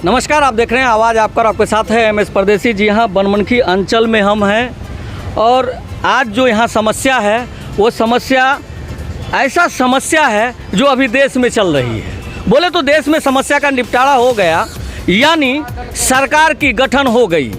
नमस्कार, आप देख रहे हैं आवाज़ आपका और आपके साथ है एमएस परदेसी। जी हाँ, बनमनखी अंचल में हम हैं और आज जो यहाँ समस्या है वो समस्या ऐसा समस्या है जो अभी देश में चल रही है। बोले तो देश में समस्या का निपटारा हो गया, यानी सरकार की गठन हो गई,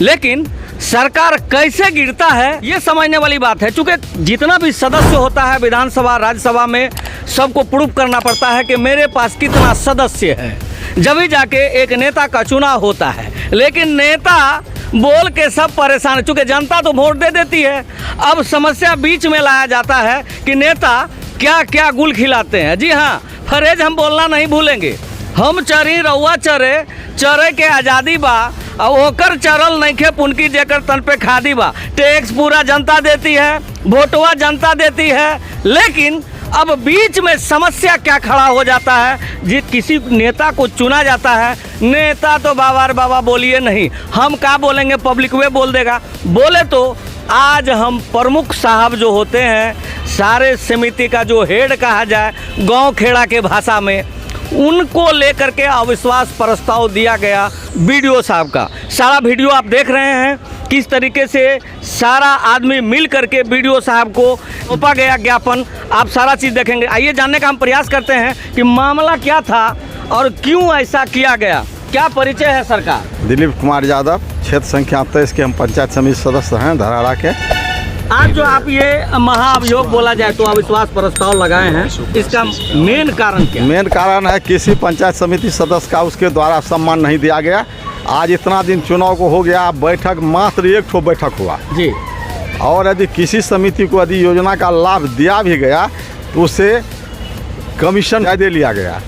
लेकिन सरकार कैसे गिरता है ये समझने वाली बात है। चूँकि जितना भी सदस्य होता है विधानसभा राज्यसभा में, सबको प्रूफ करना पड़ता है कि मेरे पास कितना सदस्य है, जब ही जाके एक नेता का चुनाव होता है। लेकिन नेता बोल के सब परेशान, चूँकि जनता तो वोट दे देती है। अब समस्या बीच में लाया जाता है कि नेता क्या क्या गुल खिलाते हैं। जी हाँ, फरेज हम बोलना नहीं भूलेंगे। हम चरी रउआ चरे, चरे के आज़ादी बा, और ओकर चरल नइखे पुनकी जेकर तन पे खादी बा। टैक्स पूरा जनता देती है, वोटवा जनता देती है, लेकिन अब बीच में समस्या क्या खड़ा हो जाता है। जिस किसी नेता को चुना जाता है, नेता तो बाबा बोलिए नहीं, हम क्या बोलेंगे, पब्लिक वे बोल देगा। बोले तो आज हम प्रमुख साहब जो होते हैं, सारे समिति का जो हेड कहा जाए गांव खेड़ा के भाषा में, उनको लेकर के अविश्वास प्रस्ताव दिया गया बीडीओ साहब का। सारा वीडियो आप देख रहे हैं किस तरीके से सारा आदमी मिल करके बीडीओ साहब को सौंपा गया ज्ञापन। आप सारा चीज़ देखेंगे। आइए जानने का हम प्रयास करते हैं कि मामला क्या था और क्यों ऐसा किया गया। क्या परिचय है सरकार? दिलीप कुमार यादव, क्षेत्र संख्या 23 के हम पंचायत समिति सदस्य हैं धराड़ा के। आज जो आप ये महाअभियोग बोला जाए तो अविश्वास प्रस्ताव लगाए हैं, इसका मेन कारण क्या? मेन कारण है किसी पंचायत समिति सदस्य का उसके द्वारा सम्मान नहीं दिया गया। आज इतना दिन चुनाव को हो गया, बैठक मात्र एक ठो बैठक हुआ जी। और यदि किसी समिति को यदि योजना का लाभ दिया भी गया तो उसे कमीशन ज़्यादा लिया गया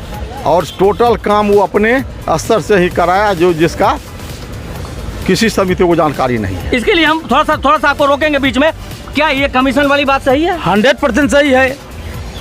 और टोटल काम वो अपने स्तर से ही कराया, जो जिसका किसी समिति को जानकारी नहीं है। इसके लिए हम थोड़ा सा आपको रोकेंगे बीच में। क्या ये कमीशन वाली बात सही है? 100% सही है,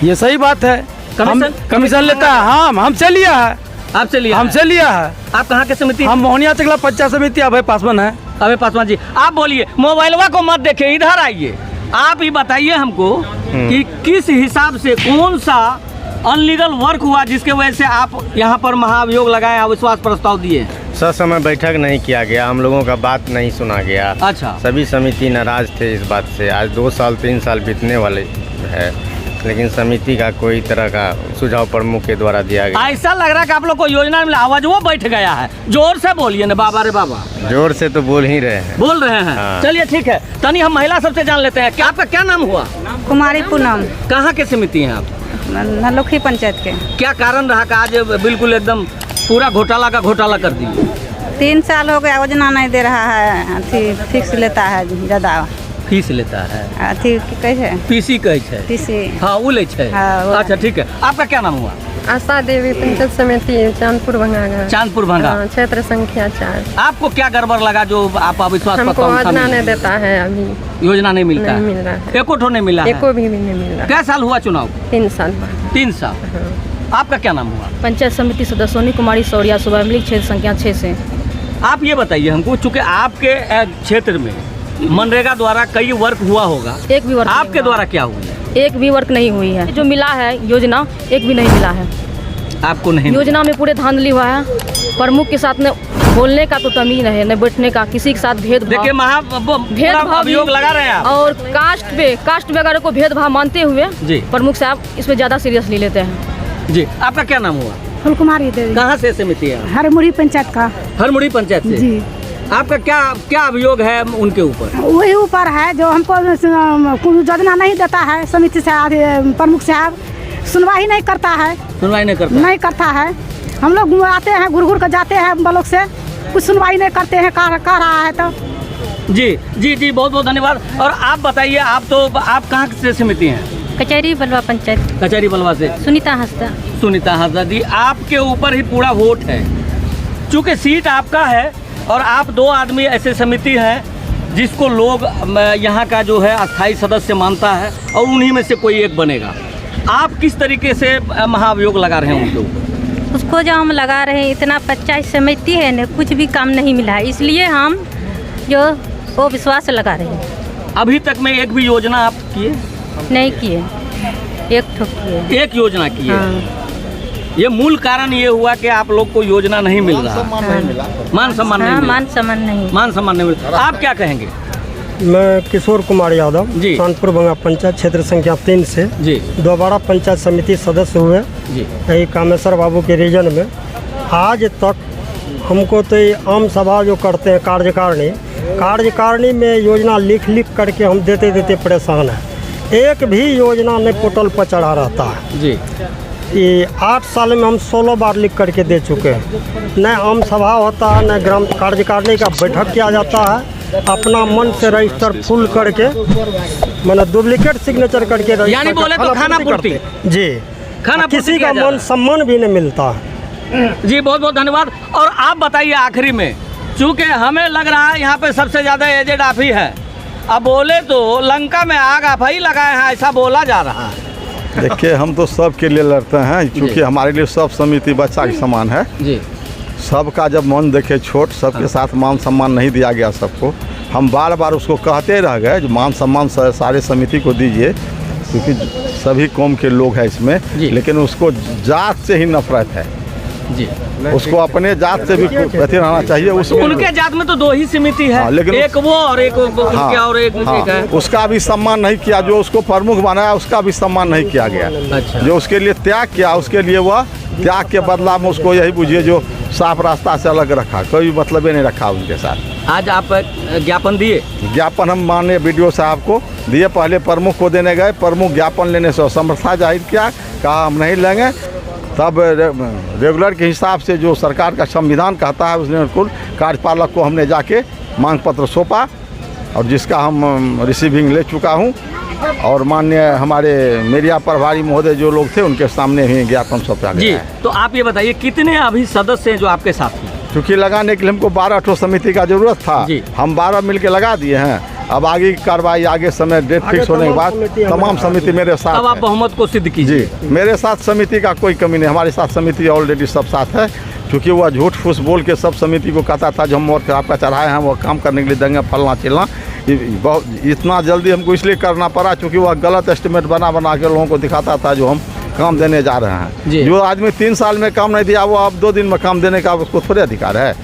ये सही बात है। कमीशन लेता है। हाँ, हमसे लिया है। आपसे लिया? हमसे लिया है। आप कहाँ के समिति? हम मोहनिया चकला पंचायत समिति अभय पासवान है। अभय पासवान जी, आप बोलिए, मोबाइलवा को मत देखिए, इधर आइए। आप ही बताइए हमको कि किस हिसाब से कौन सा अनलीगल वर्क हुआ जिसके वजह से आप यहाँ पर महाअभियोग लगाए, अविश्वास प्रस्ताव दिए? समय बैठक नहीं किया गया, हम लोगों का बात नहीं सुना गया। अच्छा। सभी समिति नाराज थे इस बात से। आज 2 साल 3 साल बीतने वाले है, लेकिन समिति का कोई तरह का सुझाव प्रमुख के द्वारा दिया गया। ऐसा लग रहा है कि आप लोग को योजना मिला, आवाज वो बैठ गया है। जोर से बोलिए ना बाबा रे बाबा। जोर से तो बोल ही रहे हैं। बोल रहे हैं। हाँ। चलिए ठीक है, तनी हम महिला सबसे जान लेते हैं। क्या आपका क्या नाम हुआ? कुमारी पूनम, कहाँ के समिति हैं आप? नलोखी पंचायत के। क्या कारण रहा कि आज बिल्कुल एकदम पूरा घोटाला का घोटाला कर दिए? 3 साल हो गया, योजना नहीं दे रहा है, अथी फिक्स लेता है ज़्यादा, फीस लेता है। अथी कहे पीसी कहे छै। पीसी। हाँ, वो ले छै। हाँ, वो। अच्छा ठीक है, आपका क्या नाम हुआ? आशा देवी, पंचायत समिति चांदपुर भंगा। चांदपुर भंगा, क्षेत्र संख्या 4। आपको क्या गड़बड़ लगा जो आप अविश्वास हमको प्रस्ताव योजना नहीं देता है, अभी योजना नहीं मिलता नहीं है? मिल रहा है। एको ठो नहीं मिला है? एको भी नहीं मिल रहा। क्या साल हुआ चुनाव? 3 साल। 3 साल। आपका क्या नाम हुआ? पंचायत समिति सदस्य सोनी कुमारी सौरिया, सुबह क्षेत्र संख्या 6 से। आप ये बताइए हमको, चूँकि आपके क्षेत्र में मनरेगा द्वारा कई वर्क हुआ होगा, एक भी वर्क आपके द्वारा क्या हुआ? एक भी वर्क नहीं हुई है। जो मिला है योजना, एक भी नहीं मिला है। आपको नहीं? योजना में पूरे धांधली हुआ है। प्रमुख के साथ में बोलने का तो तमीज नहीं है, न बैठने का, किसी के साथ भेदभाव। देखिए, भेदभाव अभियोग लगा रहे हैं आप। और कास्ट वगैरह को भेदभाव मानते हुए जी प्रमुख साहब इसमें ज़्यादा सीरियसली लेते हैं। जी। आपका क्या नाम हुआ? फुलकुमारी देवी। कहाँ से समिति है? हरमुड़ी पंचायत का। हरमुड़ी पंचायत से जी। आपका क्या अभियोग है उनके ऊपर? वही ऊपर है जो हमको योजना नहीं देता है, समिति से प्रमुख साहब सुनवाई नहीं करता है। सुनवाई नहीं करता है। हम लोग आते हैं, घुर कर जाते हैं ब्लॉक से, कुछ सुनवाई नहीं करते हैं। कह रहा है तो जी जी जी, बहुत बहुत धन्यवाद। और आप बताइए, आप कहाँ से समिति हैं? कचहरी बलवा पंचायत। कचहरी बलवा से। सुनीता हंसदा। सुनीता हंसदा जी, आपके ऊपर ही पूरा वोट है। चूँकि सीट आपका है और आप 2 आदमी ऐसे समिति हैं जिसको लोग यहाँ का जो है अस्थायी सदस्य मानता है और उन्हीं में से कोई एक बनेगा। आप किस तरीके से महाअभियोग लगा रहे हैं उनके ऊपर? उसको जो हम लगा रहे हैं, इतना पंचायत समिति है न, कुछ भी काम नहीं मिला है, इसलिए हम जो वो विश्वास लगा रहे हैं। अभी तक में एक भी योजना आप किए? नहीं किए, एक ठोक किए। एक योजना की है। हाँ। ये मूल कारण ये हुआ कि आप लोग को योजना नहीं मिल रहा, मान सम्मान नहीं हाँ, मिला। मान सम्मान नहीं। मान सम्मान नहीं मिला। आप क्या कहेंगे? मैं किशोर कुमार यादव जी। कानपुर भंगा पंचायत क्षेत्र संख्या 3 से जी दोबारा पंचायत समिति सदस्य हुए जी यही कामेश्वर बाबू के रीजन में। आज तक हमको तो ये आम सभा जो करते हैं कार्यकारिणी में योजना लिख करके हम देते परेशान हैं। एक भी योजना नहीं पोर्टल पर चढ़ा रहता है जी। ये 8 साल में हम 16 बार लिख करके दे चुके हैं। न आम सभा होता है, न ग्राम कार्यकारिणी का बैठक किया जाता है। अपना मन से रजिस्टर फुल करके मैंने डुप्लीकेट सिग्नेचर करके यानी बोले तो खाना पूर्ति। जी, खाना किसी का मन सम्मान भी नहीं मिलता है। जी, बहुत बहुत धन्यवाद। और आप बताइए आखिरी में, चूँकि हमें लग रहा है यहाँ पे सबसे ज़्यादा एजेड आप ही है। अब बोले तो लंका में आग आप ही लगाए हैं, ऐसा बोला जा रहा है। देखिए, हम तो सबके लिए लड़ते हैं, क्योंकि हमारे लिए सब समिति बच्चा के समान है जी। सबका जब मन देखे छोट, सबके साथ मान सम्मान नहीं दिया गया सबको। हम बार बार उसको कहते रह गए जो मान सम्मान सारे समिति को दीजिए, क्योंकि सभी कौम के लोग हैं इसमें। लेकिन उसको जात से ही नफरत है जी। उसको अपने जात से भी अथी रहना चाहिए। उनके जात में तो 2 ही समिति है। लेकिन एक वो और एक और एक है। उसका भी सम्मान नहीं किया। जो उसको प्रमुख बनाया उसका भी सम्मान नहीं किया गया। अच्छा। जो उसके लिए त्याग किया, उसके लिए वह त्याग के बदला में उसको यही बुझिए जो साफ रास्ता से अलग रखा, कोई मतलब ही नहीं रखा उनके साथ। आज आप ज्ञापन दिए? ज्ञापन हम माननीय BDO साहब को दिए। पहले प्रमुख को देने गए, प्रमुख ज्ञापन लेने से असमर्था जाहिर किया, कहा हम नहीं लेंगे। तब रेगुलर के हिसाब से जो सरकार का संविधान कहता है उसने कुल कार्यपालक को हमने जाके मांग पत्र सौंपा, और जिसका हम रिसीविंग ले चुका हूँ। और माननीय हमारे मीडिया प्रभारी महोदय जो लोग थे उनके सामने ही ज्ञापन सौंपा जी। गया है। तो आप ये बताइए कितने अभी सदस्य हैं जो आपके साथ हैं? क्योंकि लगाने के लिए हमको 12 समिति का जरूरत था, हम 12 मिलके लगा दिए हैं। अब आगे की कार्रवाई, आगे समय डेट फिक्स होने के बाद तमाम समिति मेरे साथ। अब आप बहुमत को सिद्ध कीजिए। जी, मेरे साथ समिति का कोई कमी नहीं। हमारे साथ समिति ऑलरेडी सब साथ है, क्योंकि वह झूठ फूस बोल के सब समिति को कहता था जो हम वोट आपका चढ़ाए हैं वो काम करने के लिए देंगे, फलना चिलना। इतना जल्दी हमको इसलिए करना पड़ा क्योंकि वह गलत एस्टिमेट बना के लोगों को दिखाता था जो हम काम देने जा रहे हैं। जो आदमी 3 साल में काम नहीं दिया वो अब 2 दिन में काम देने का उसको थोड़े अधिकार है।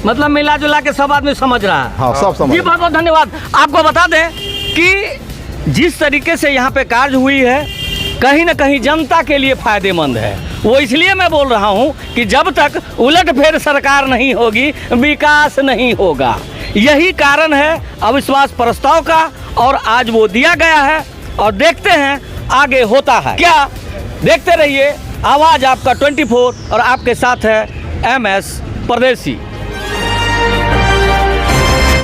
मतलब मिला जुला के सब आदमी समझ रहा है। हाँ, सब समझ। जी, बहुत बहुत धन्यवाद। आपको बता दें कि जिस तरीके से यहाँ पे कार्य हुई है, कहीं ना कहीं जनता के लिए फायदेमंद है। वो इसलिए मैं बोल रहा हूँ कि जब तक उलटफेर सरकार नहीं होगी, विकास नहीं होगा। यही कारण है अविश्वास प्रस्ताव का, और आज वो दिया गया है और देखते हैं आगे होता है क्या। देखते रहिए आवाज़ आपका 24 और आपके साथ है MS परदेसी।